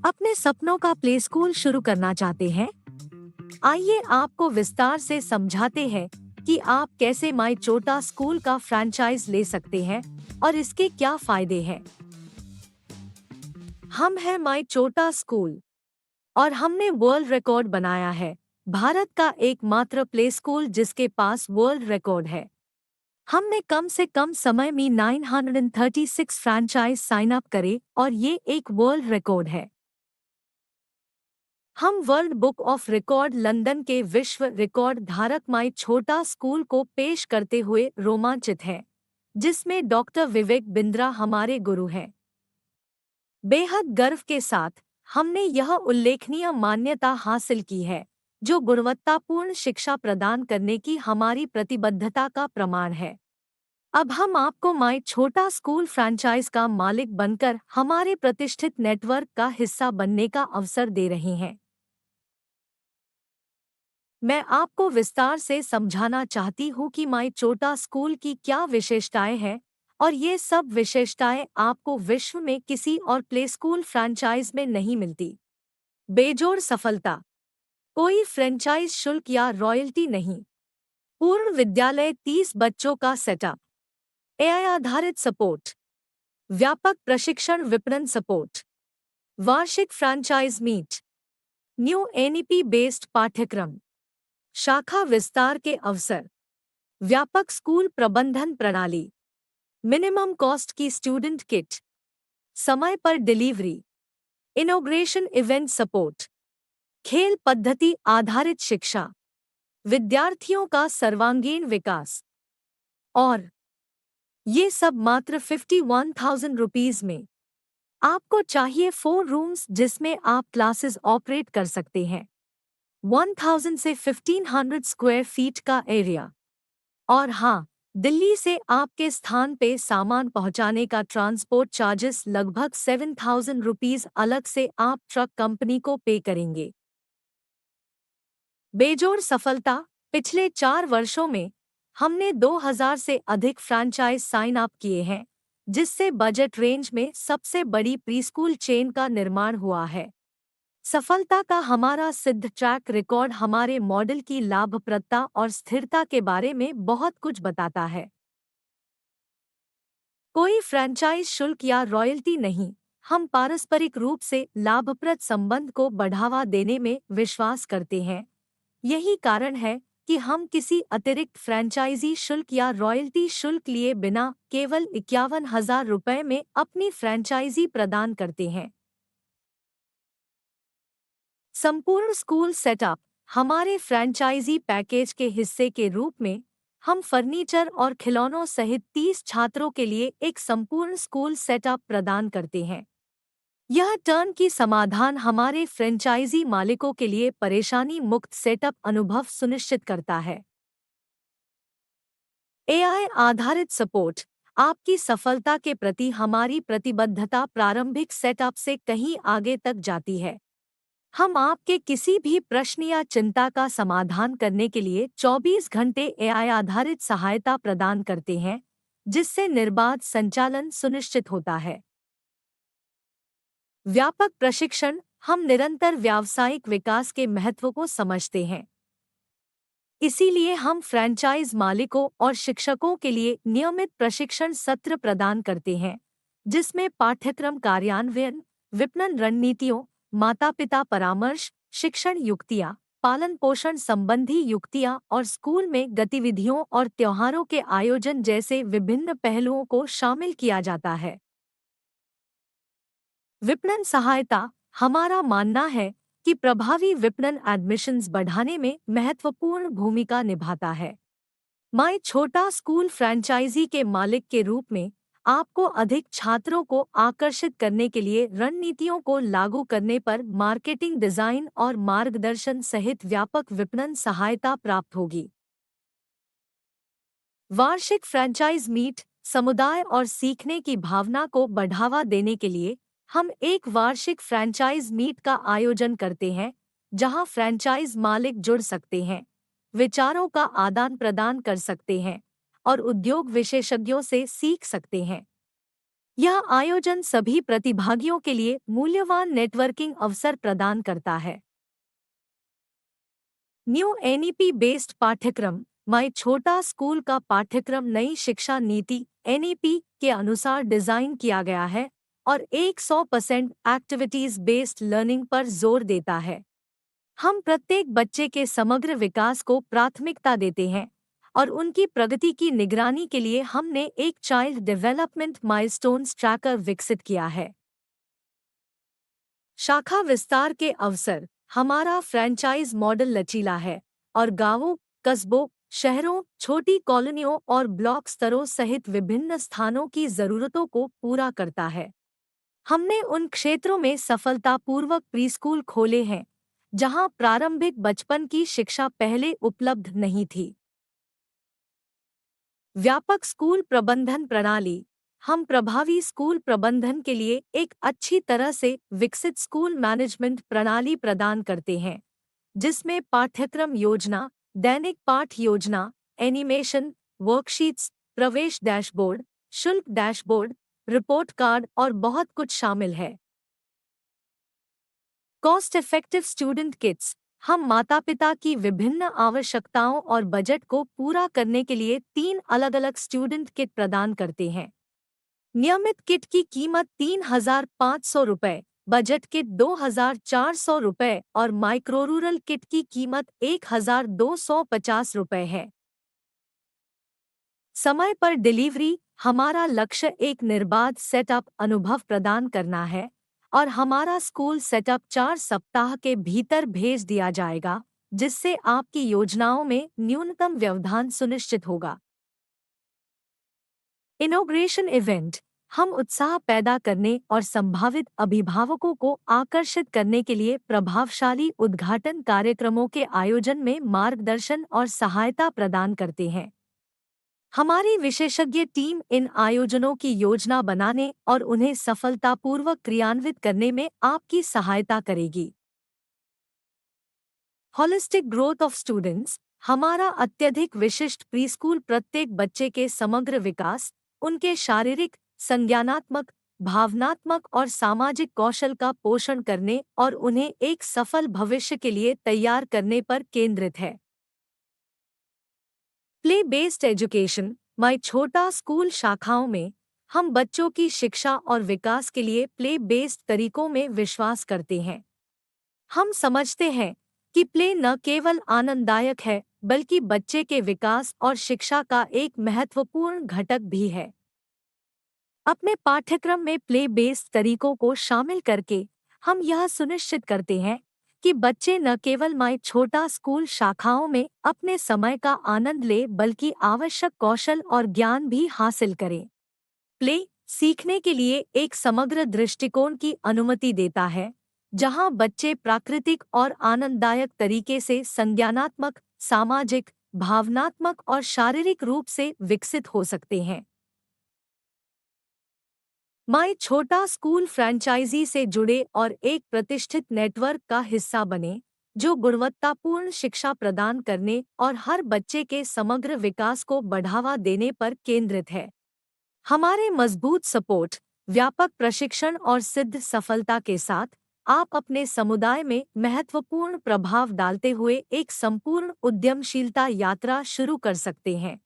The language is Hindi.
अपने सपनों का प्ले स्कूल शुरू करना चाहते हैं? आइए आपको विस्तार से समझाते हैं कि आप कैसे माई छोटा स्कूल का फ्रैंचाइज ले सकते हैं और इसके क्या फायदे हैं। हम हैं माई छोटा स्कूल और हमने वर्ल्ड रिकॉर्ड बनाया है। भारत का एकमात्र प्ले स्कूल जिसके पास वर्ल्ड रिकॉर्ड है। हमने कम से कम समय में 936 फ्रैंचाइज साइन अप करे और ये एक वर्ल्ड रिकॉर्ड है। हम world book of record London के विश्व रिकॉर्ड धारक माई छोटा स्कूल को पेश करते हुए रोमांचित हैं, जिसमें डॉक्टर विवेक बिंद्रा हमारे गुरु हैं। बेहद गर्व के साथ हमने यह उल्लेखनीय मान्यता हासिल की है, जो गुणवत्तापूर्ण शिक्षा प्रदान करने की हमारी प्रतिबद्धता का प्रमाण है। अब हम आपको माई छोटा स्कूल फ्रैंचाइज का मालिक बनकर हमारे प्रतिष्ठित नेटवर्क का हिस्सा बनने का अवसर दे रहे हैं। मैं आपको विस्तार से समझाना चाहती हूँ कि माई छोटा स्कूल की क्या विशेषताएं हैं और ये सब विशेषताएं आपको विश्व में किसी और प्ले स्कूल फ्रैंचाइज में नहीं मिलती। बेजोड़ सफलता, कोई फ्रैंचाइज शुल्क या रॉयल्टी नहीं, पूर्ण विद्यालय 30 बच्चों का सेटअप, एआई आधारित सपोर्ट, व्यापक प्रशिक्षण विपणन सपोर्ट, वार्षिक franchise meet, new NEP based पाठ्यक्रम, शाखा विस्तार के अवसर, व्यापक स्कूल प्रबंधन प्रणाली, मिनिमम कॉस्ट की स्टूडेंट किट, समय पर डिलीवरी, इनॉग्रेशन इवेंट सपोर्ट, खेल पद्धति आधारित शिक्षा, विद्यार्थियों का सर्वांगीण विकास। और ये सब मात्र 51,000 रुपीज में। आपको चाहिए 4 रूम्स जिसमें आप क्लासेस ऑपरेट कर सकते हैं, 1000 से 1500 स्क्वायर फीट का एरिया। और हाँ, दिल्ली से आपके स्थान पे सामान पहुंचाने का ट्रांसपोर्ट चार्जेस लगभग 7,000 रुपीज अलग से आप ट्रक कंपनी को पे करेंगे। बेजोड़ सफलता, पिछले 4 वर्षों में हमने 2000 से अधिक फ्रैंचाइज साइन अप किए हैं, जिससे बजट रेंज में सबसे बड़ी प्रीस्कूल चेन का निर्माण हुआ है। सफलता का हमारा सिद्ध ट्रैक रिकॉर्ड हमारे मॉडल की लाभप्रदता और स्थिरता के बारे में बहुत कुछ बताता है। कोई फ्रैंचाइज शुल्क या रॉयल्टी नहीं, हम पारस्परिक रूप से लाभप्रद संबंध को बढ़ावा देने में विश्वास करते हैं। यही कारण है कि हम किसी अतिरिक्त फ्रैंचाइजी शुल्क या रॉयल्टी शुल्क लिए बिना केवल 51,000 रुपये में अपनी फ्रैंचाइजी प्रदान करते हैं। संपूर्ण स्कूल सेटअप, हमारे फ्रैंचाइजी पैकेज के हिस्से के रूप में हम फर्नीचर और खिलौनों सहित 30 छात्रों के लिए एक संपूर्ण स्कूल सेटअप प्रदान करते हैं। यह टर्न की समाधान हमारे फ्रैंचाइजी मालिकों के लिए परेशानी मुक्त सेटअप अनुभव सुनिश्चित करता है। एआई आधारित सपोर्ट, आपकी सफलता के प्रति हमारी प्रतिबद्धता प्रारंभिक सेटअप से कहीं आगे तक जाती है। हम आपके किसी भी प्रश्न या चिंता का समाधान करने के लिए 24 घंटे एआई आधारित सहायता प्रदान करते हैं, जिससे निर्बाध संचालन सुनिश्चित होता है। व्यापक प्रशिक्षण, हम निरंतर व्यावसायिक विकास के महत्व को समझते हैं। इसीलिए हम फ्रैंचाइज मालिकों और शिक्षकों के लिए नियमित प्रशिक्षण सत्र प्रदान करते हैं, जिसमें पाठ्यक्रम कार्यान्वयन, विपणन रणनीतियों, माता-पिता परामर्श, शिक्षण युक्तियाँ, पालन पोषण संबंधी युक्तियाँ और स्कूल में गतिविधियों और त्योहारों के आयोजन जैसे विभिन्न पहलुओं को शामिल किया जाता है। विपणन सहायता, हमारा मानना है कि प्रभावी विपणन एडमिशन्स बढ़ाने में महत्वपूर्ण भूमिका निभाता है। माई छोटा स्कूल फ्रैंचाइजी के मालिक के रूप में आपको अधिक छात्रों को आकर्षित करने के लिए रणनीतियों को लागू करने पर मार्केटिंग डिजाइन और मार्गदर्शन सहित व्यापक विपणन सहायता प्राप्त होगी। वार्षिक फ्रैंचाइज मीट, समुदाय और सीखने की भावना को बढ़ावा देने के लिए हम एक वार्षिक फ्रैंचाइज मीट का आयोजन करते हैं, जहां फ्रैंचाइज मालिक जुड़ सकते हैं, विचारों का आदान प्रदान कर सकते हैं और उद्योग विशेषज्ञों से सीख सकते हैं। यह आयोजन सभी प्रतिभागियों के लिए मूल्यवान नेटवर्किंग अवसर प्रदान करता है। न्यू एनईपी बेस्ड पाठ्यक्रम। माई छोटा स्कूल का पाठ्यक्रम नई शिक्षा नीति एनईपी के अनुसार डिजाइन किया गया है और 100% एक्टिविटीज बेस्ड लर्निंग पर जोर देता है। हम प्रत्येक बच्चे के समग्र विकास को प्राथमिकता देते हैं और उनकी प्रगति की निगरानी के लिए हमने एक चाइल्ड डेवलपमेंट माइलस्टोन्स ट्रैकर विकसित किया है। शाखा विस्तार के अवसर। हमारा फ्रैंचाइज मॉडल लचीला है और गांवों, कस्बों, शहरों, छोटी कॉलोनियों और ब्लॉक स्तरों सहित विभिन्न स्थानों की जरूरतों को पूरा करता है। हमने उन क्षेत्रों में सफलतापूर्वक प्रीस्कूल खोले हैं जहां प्रारंभिक बचपन की शिक्षा पहले उपलब्ध नहीं थी। व्यापक स्कूल प्रबंधन प्रणाली। हम प्रभावी स्कूल प्रबंधन के लिए एक अच्छी तरह से विकसित स्कूल मैनेजमेंट प्रणाली प्रदान करते हैं, जिसमें पाठ्यक्रम योजना, दैनिक पाठ योजना, एनिमेशन, वर्कशीट्स, प्रवेश डैशबोर्ड, शुल्क डैशबोर्ड, रिपोर्ट कार्ड और बहुत कुछ शामिल है। Cost effective student kits. हम माता पिता की विभिन्न आवश्यकताओं और बजट को पूरा करने के लिए 3 अलग-अलग स्टूडेंट किट प्रदान करते हैं। नियमित किट की कीमत ₹3,500, बजट किट ₹2,400 और माइक्रो रूरल किट की कीमत ₹1,250 है। समय पर डिलीवरी। हमारा लक्ष्य एक निर्बाध सेटअप अनुभव प्रदान करना है और हमारा स्कूल सेटअप 4 सप्ताह के भीतर भेज दिया जाएगा, जिससे आपकी योजनाओं में न्यूनतम व्यवधान सुनिश्चित होगा। Inauguration event. हम उत्साह पैदा करने और संभावित अभिभावकों को आकर्षित करने के लिए प्रभावशाली उद्घाटन कार्यक्रमों के आयोजन में मार्गदर्शन और सहायता प्रदान करते हैं। हमारी विशेषज्ञ टीम इन आयोजनों की योजना बनाने और उन्हें सफलतापूर्वक क्रियान्वित करने में आपकी सहायता करेगी। Holistic growth of students. हमारा अत्यधिक विशिष्ट प्रीस्कूल प्रत्येक बच्चे के समग्र विकास, उनके शारीरिक, संज्ञानात्मक, भावनात्मक और सामाजिक कौशल का पोषण करने और उन्हें एक सफल भविष्य के लिए तैयार करने पर केंद्रित है। Play based education. माई छोटा स्कूल शाखाओं में हम बच्चों की शिक्षा और विकास के लिए प्ले बेस्ड तरीकों में विश्वास करते हैं। हम समझते हैं कि प्ले न केवल आनंददायक है बल्कि बच्चे के विकास और शिक्षा का एक महत्वपूर्ण घटक भी है। अपने पाठ्यक्रम में प्ले बेस्ड तरीकों को शामिल करके हम यह सुनिश्चित करते हैं कि बच्चे न केवल माई छोटा स्कूल शाखाओं में अपने समय का आनंद ले बल्कि आवश्यक कौशल और ज्ञान भी हासिल करें। प्ले सीखने के लिए एक समग्र दृष्टिकोण की अनुमति देता है, जहां बच्चे प्राकृतिक और आनंददायक तरीके से संज्ञानात्मक, सामाजिक, भावनात्मक और शारीरिक रूप से विकसित हो सकते हैं। माई छोटा स्कूल फ्रैंचाइजी से जुड़े और एक प्रतिष्ठित नेटवर्क का हिस्सा बने, जो गुणवत्तापूर्ण शिक्षा प्रदान करने और हर बच्चे के समग्र विकास को बढ़ावा देने पर केंद्रित है। हमारे मजबूत सपोर्ट, व्यापक प्रशिक्षण और सिद्ध सफलता के साथ आप अपने समुदाय में महत्वपूर्ण प्रभाव डालते हुए एक संपूर्ण उद्यमशीलता यात्रा शुरू कर सकते हैं।